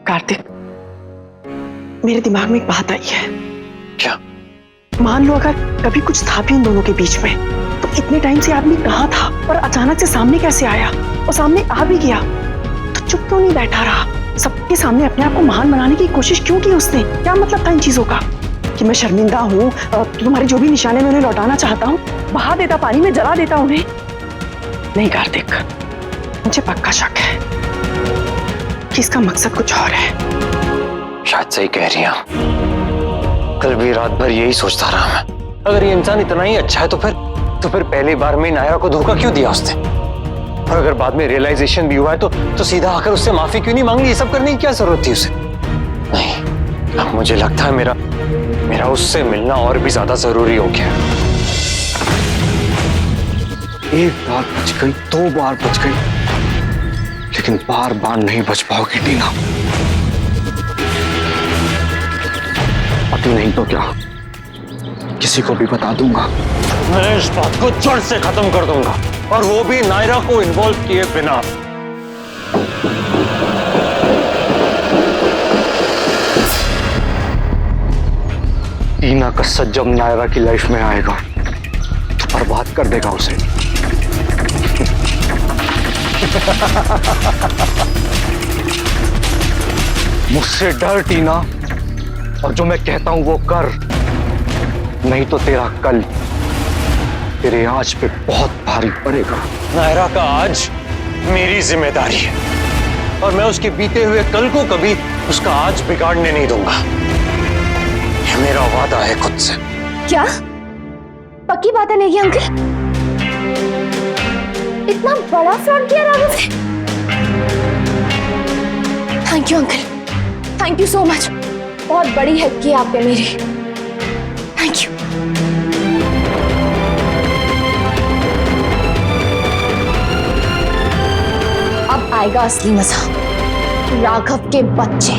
कार्तिक, मेरे दिमाग में एक बात आई है। क्या? मान लो अगर कभी कुछ था भी उन दोनों के बीच में, तो इतने टाइम से आदमी कहाँ था और अचानक से सामने कैसे आया, और सामने आ भी गया तो चुप क्यों नहीं बैठा रहा? सबके सामने अपने आप को महान बनाने की कोशिश क्यों की उसने? क्या मतलब था इन चीजों का कि मैं शर्मिंदा हूँ, तुम्हारे जो भी निशाने में उन्हें लौटाना चाहता हूँ, बहा देता पानी में, जला देता उन्हें? नहीं कार्तिक, मुझे पक्का शक है कि इसका मकसद कुछ और है। शायद सही कह रही हैं। कल भी रात भर यही सोचता रहा मैं, अगर ये इंसान इतना ही अच्छा है तो फिर पहली बार में नायरा को धोखा क्यों दिया उसने? और अगर बाद में रियलाइजेशन भी हुआ है तो सीधा आकर उससे माफी क्यों नहीं मांग ली? ये सब करने की क्या जरूरत थी उसे? नहीं, अब मुझे लगता है मेरा उससे मिलना और भी ज्यादा जरूरी हो गया। एक बार बच गई, 2 बार बच गई, लेकिन बार बार नहीं बच पाओगी टीना। अभी नहीं तो क्या, किसी को भी बता दूंगा। मैं इस बात को जड़ से खत्म कर दूंगा, और वो भी नायरा को इन्वॉल्व किए बिना। टीना का सच जब नायरा की लाइफ में आएगा तो बर्बाद कर देगा उसे। मुझसे डर टीना, और जो मैं कहता हूं वो कर, नहीं तो तेरा कल तेरे आज पे बहुत भारी पड़ेगा। नायरा का आज मेरी जिम्मेदारी है, और मैं उसके बीते हुए कल को कभी उसका आज बिगाड़ने नहीं दूंगा। यह मेरा वादा है खुद से। क्या पक्की बात है नहीं अंकल? इतना बड़ा फ्रॉड किया राघव ने? Thank you uncle, thank you so much. बहुत बड़ी हेल्प की आपने मेरी, थैंक यू। अब आएगा असली मजा, राघव के बच्चे।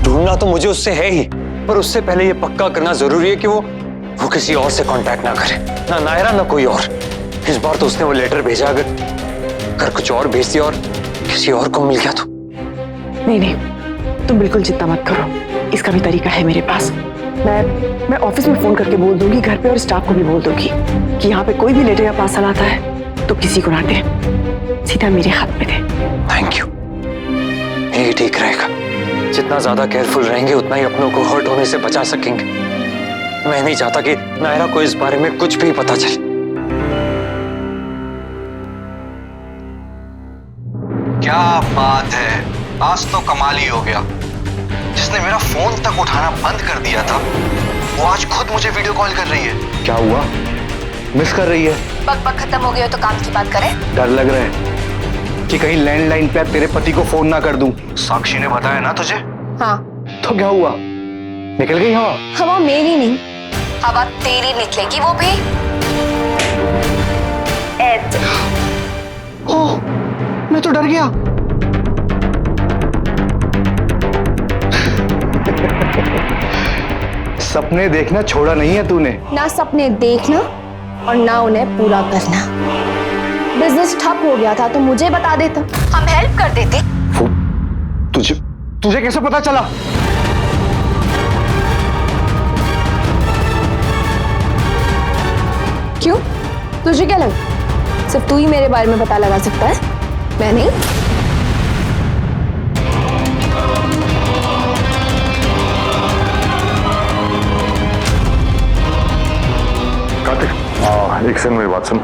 ढूंढना तो मुझे उससे है ही, पर उससे पहले ये पक्का करना जरूरी है कि वो किसी और से कांटेक्ट ना करे, ना नायरा ना कोई और। इस बार तो उसने वो लेटर भेजा, अगर कुछ और भेज दिया और किसी और को मिल गया तो? नहीं, तुम बिल्कुल चिंता मत करो, इसका भी तरीका है मेरे पास। मैं ऑफिस में फोन करके बोल दूंगी, घर पे और स्टाफ को भी बोल दूंगी कि यहाँ पे कोई भी लेटर या पार्सल आता है तो किसी को ना दे, सीधा मेरे हाथ में दे। थैंक यू, यही ठीक रहेगा। जितना ज्यादा केयरफुल रहेंगे उतना ही अपनों को हर्ट होने से बचा सकेंगे। मैं नहीं चाहता कि नायरा को इस बारे में कुछ भी पता चले। क्या बात है, आज तो कमाल ही हो गया। जिसने मेरा फोन तक उठाना बंद कर दिया था वो आज खुद मुझे वीडियो कॉल कर रही है। क्या हुआ, मिस कर रही है? बक खत्म हो गया तो काम की बात करें। डर लग रहा है कि कहीं लैंडलाइन पे तेरे पति को फोन ना कर दूं। साक्षी ने बताया ना तुझे? हाँ। तो क्या हुआ, निकल गई हवा? हवा मेरी नहीं, हवा तेरी निकलेगी, वो भी ऐसे। ओह, मैं तो डर गया। सपने देखना छोड़ा नहीं है तूने। ना सपने देखना और ना उन्हें पूरा करना। बिजनेस ठप हो गया था तो मुझे बता देता, हम हेल्प कर देते। तुझे कैसे पता चला? क्यों, तुझे क्या लगा सिर्फ तू ही मेरे बारे में पता लगा सकता है, मैं नहीं? कार्तिक, एक सेकंड मेरी बात सुन।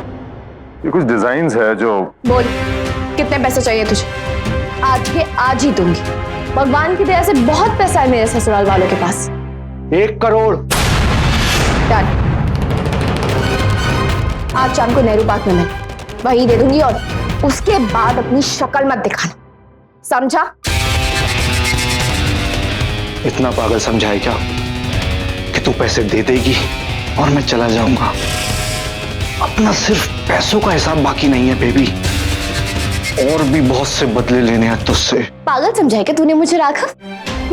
ये कुछ डिजाइन्स है जो... बोल, कितने पैसे चाहिए तुझे? आज के आज ही दूंगी। भगवान की दया से बहुत पैसा है मेरे ससुराल वालों के पास। 1 करोड़। डन। आज शाम को नेहरू पार्क में मैं वही दे दूंगी, और उसके बाद अपनी शक्ल मत दिखाना, समझा? इतना पागल समझा है क्या कि तू पैसे दे देगी और मैं चला जाऊंगा? अपना सिर्फ पैसों का हिसाब बाकी नहीं है बेबी, और भी बहुत से बदले लेने हैं तुझसे। पागल समझा है क्या तूने मुझे राघव?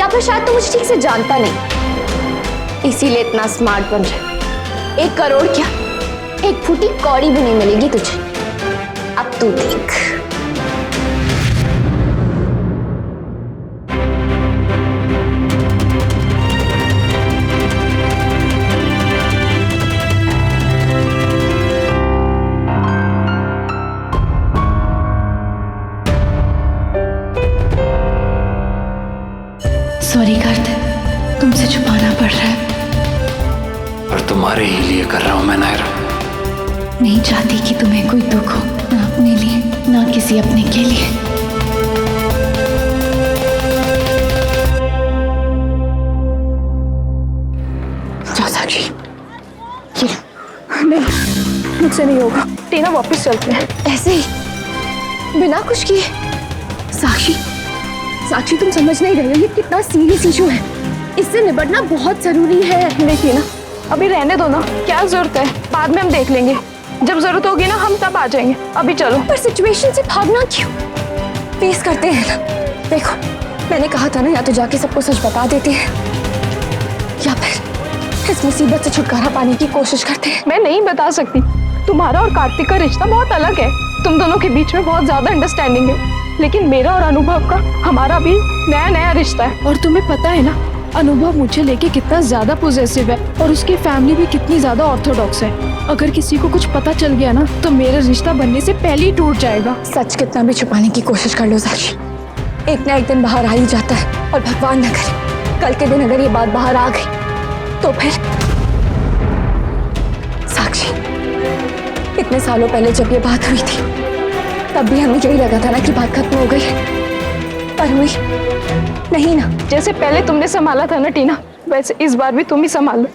या फिर शायद तू मुझे ठीक से जानता नहीं, इसीलिए इतना स्मार्ट बन रहा है। 1 करोड़ क्या, 1 फूटी कौड़ी भी नहीं मिलेगी तुझे। तू देख। सॉरी कार्तिक, तुमसे छुपाना पड़ रहा है। पर तुम्हारे ही लिए कर रहा हूं मैं नायरा। नहीं चाहती कि तुम्हें कोई दुख हो, ना अपने लिए ना किसी अपने के लिए। जाओ साक्षी। नहीं, मुझसे नहीं होगा। टीना वापस चलते हैं ऐसे ही बिना कुछ किए। साक्षी साक्षी तुम समझ नहीं रहे हो, ये कितना सीरियस इशू है। इससे निपटना बहुत जरूरी है। देखिए ना, अभी रहने दो ना, क्या जरूरत है, बाद में हम देख लेंगे। जब जरूरत होगी ना हम तब आ जाएंगे। अभी चलो। पर सिचुएशन से भागना क्यों? फेस करते हैं ना। देखो मैंने कहा था ना, या तो जाके सबको सच बता देते हैं या फिर इस मुसीबत से छुटकारा पाने की कोशिश करते हैं। मैं नहीं बता सकती। तुम्हारा और कार्तिक का रिश्ता बहुत अलग है। तुम दोनों के बीच में बहुत ज्यादा अंडरस्टैंडिंग है, लेकिन मेरा और अनुभव का हमारा भी नया नया रिश्ता है। और तुम्हें पता है ना, अनुभव मुझे लेके कितना ज्यादा पॉजिटिव है और उसकी फैमिली भी कितनी ज्यादा ऑर्थोडॉक्स है। अगर किसी को कुछ पता चल गया ना तो मेरा रिश्ता बनने से पहले ही टूट जाएगा। सच कितना भी छुपाने की कोशिश कर लो साक्षी, एक ना एक दिन बाहर आ ही जाता है। और भगवान न करे कल के दिन अगर ये बात बाहर आ गई तो फिर। साक्षी इतने सालों पहले जब ये बात हुई थी तब भी हमें यही लगा था ना कि बात खत्म हो गई है, पर हुई नहीं ना। जैसे पहले तुमने संभाला था ना टीना, वैसे इस बार भी तुम ही संभाल लो।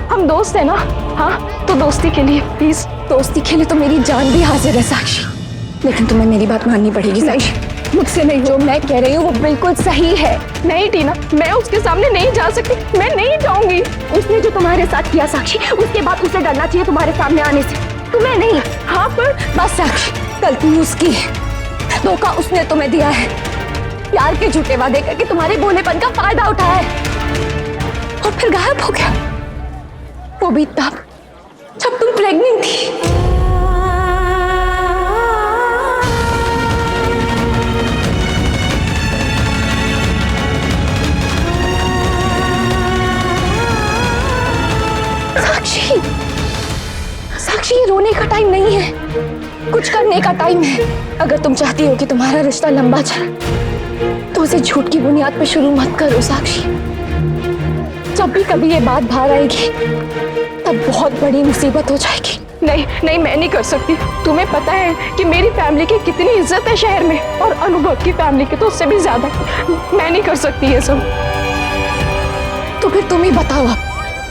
हम दोस्त है ना। हाँ तो दोस्ती के लिए प्लीज। दोस्ती के लिए तो मेरी जान भी हाजिर है साक्षी, लेकिन तुम्हें मेरी बात माननी पड़ेगी साक्षी। मुझसे नहीं, जो मैं कह रही हूँ वो बिल्कुल सही है। नहीं टीना, मैं उसके सामने नहीं जा सकती, मैं नहीं जाऊंगी। उसने जो तुम्हारे साथ किया साक्षी, उसके बाद उसे डरना चाहिए तुम्हारे सामने आने से, तुम्हें नहीं। हाँ पर बस साक्षी, गलती उसकी है, धोखा उसने तुम्हें दिया है, प्यार के झूठे वादे करके तुम्हारे भोलेपन का फायदा उठाया है और फिर गायब हो गया। वो भी तब जब तुम प्रेग्नेंट थी। साक्षी साक्षी, ये रोने का टाइम नहीं है, कुछ करने का टाइम है। अगर तुम चाहती हो कि तुम्हारा रिश्ता लंबा चले तो उसे झूठ की बुनियाद पर शुरू मत करो साक्षी। जब भी कभी ये बात बाहर आएगी तब बहुत बड़ी मुसीबत हो जाएगी। नहीं नहीं, मैं नहीं कर सकती। तुम्हें पता है कि मेरी फैमिली की कितनी इज्जत है शहर में, और अनुभव की फैमिली की तो उससे भी ज्यादा। मैं नहीं कर सकती ये सब। तो फिर तुम ही बताओ अब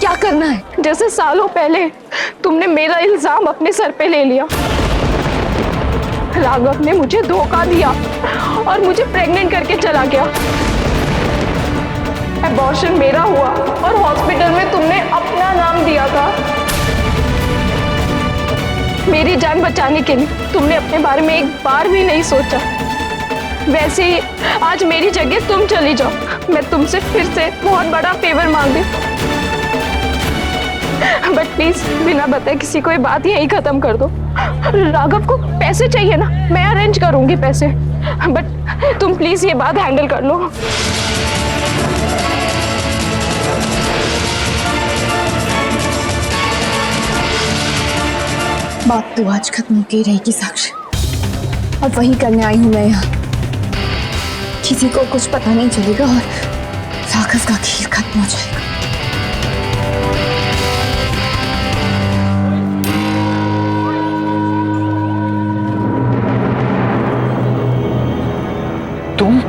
क्या करना है। जैसे सालों पहले तुमने मेरा इल्जाम अपने सर पे ले लिया, राघव ने मुझे धोखा दिया और मुझे प्रेग्नेंट करके चला गया। अबॉर्शन मेरा हुआ और हॉस्पिटल में तुमने अपना नाम दिया था। मेरी जान बचाने के लिए तुमने अपने बारे में एक बार भी नहीं सोचा। वैसे ही आज मेरी जगह तुम चली जाओ, मैं तुमसे फिर से बहुत बड़ा फेवर मांगती, बट प्लीज बिना बताए किसी को ये बात यही खत्म कर दो। राघव को पैसे चाहिए ना, मैं अरेंज करूंगी पैसे, बट तुम प्लीज ये बात हैंडल कर लो। बात तो आज खत्म होके ही रहेगी साक्षी, अब वही करने आई हूं मैं यहाँ। किसी को कुछ पता नहीं चलेगा और राघव का खेल खत्म हो जाएगा। तुम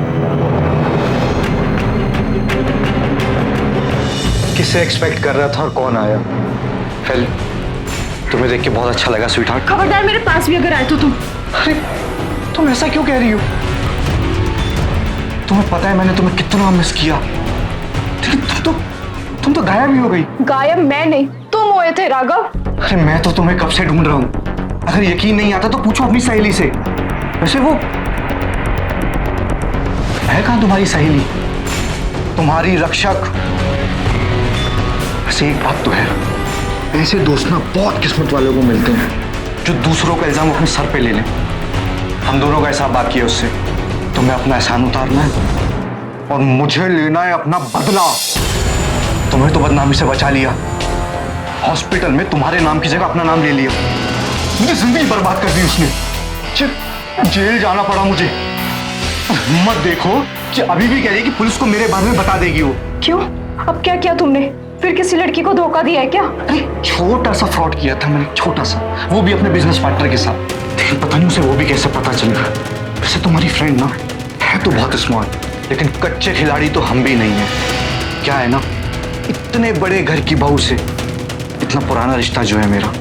किसे एक्सपेक्ट कर रहा था और कौन आया? फिल, तुम्हें देख के बहुत अच्छा लगा स्वीटहार्ट। खबरदार मेरे पास भी अगर आए तो तुम। अरे तुम ऐसा क्यों कह रही हो? तुम्हें पता है मैंने तुम्हें कितना मिस किया, लेकिन तुम तो गायब ही हो गई। गायब मैं नहीं, तुम हुए थे राघव। अरे मैं तो तुम्हें कब से ढूंढ रहा हूं। अगर यकीन नहीं आता तो पूछो अपनी सहेली से। वैसे वो है कहां तुम्हारी सहेली, तुम्हारी रक्षक? वैसे एक बात तो है, ऐसे दोस्त ना बहुत किस्मत वालों को मिलते हैं जो दूसरों का इल्जाम अपने सर पे ले लें। हम दोनों का हिसाब बाकी है उससे। तुम्हें अपना एहसान उतारना है और मुझे लेना है अपना बदला। तुम्हें तो बदनामी से बचा लिया, हॉस्पिटल में तुम्हारे नाम की जगह अपना नाम ले लिया। मुझे जिंदगी बर्बाद कर दी उसने, जेल जाना पड़ा मुझे। मत देखो कि अभी भी कह रही है कि पुलिस को मेरे बारे में बता देगी वो। क्यों? अब क्या किया तुमने? फिर किसी लड़की को धोखा दिया है क्या? अरे छोटा सा फ्रॉड किया था मैंने, छोटा सा, वो भी अपने बिजनेस पार्टनर के साथ। लेकिन पता नहीं उसे वो भी कैसे पता चला। वैसे तुम्हारी फ्रेंड ना है तो बहुत स्मार्ट, लेकिन कच्चे खिलाड़ी तो हम भी नहीं है। क्या है ना, इतने बड़े घर की बहू से इतना पुराना रिश्ता जो है मेरा।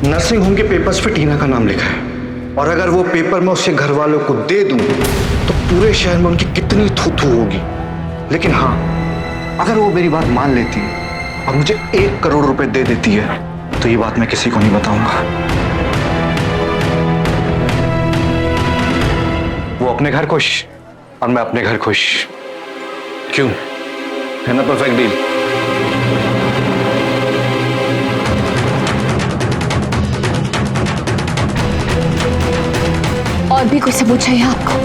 नर्सिंग होम के पेपर्स पे टीना का नाम लिखा है, और अगर वो पेपर मैं उसके घर वालों को दे दूं तो पूरे शहर में उनकी कितनी थू-थू होगी। लेकिन हाँ, अगर वो मेरी बात मान लेती है और मुझे 1 करोड़ रुपए दे देती है तो ये बात मैं किसी को नहीं बताऊंगा। वो अपने घर खुश और मैं अपने घर खुश। क्यों? है ना परफेक्ट डील? और भी कोई सबूत चाहिए आपको?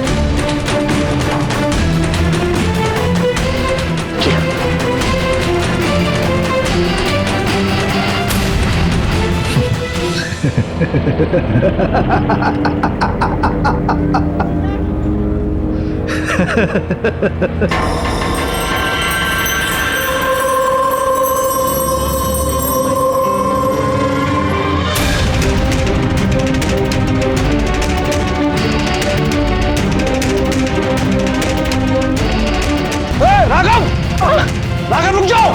राघव रुक जाओ।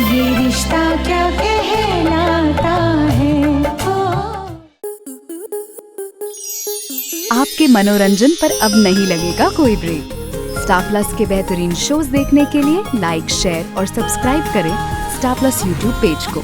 ये रिश्ता क्या कहलाता है। आपके मनोरंजन पर अब नहीं लगेगा कोई ब्रेक। स्टार प्लस के बेहतरीन शोज देखने के लिए लाइक, शेयर और सब्सक्राइब करें स्टार प्लस यूट्यूब पेज को।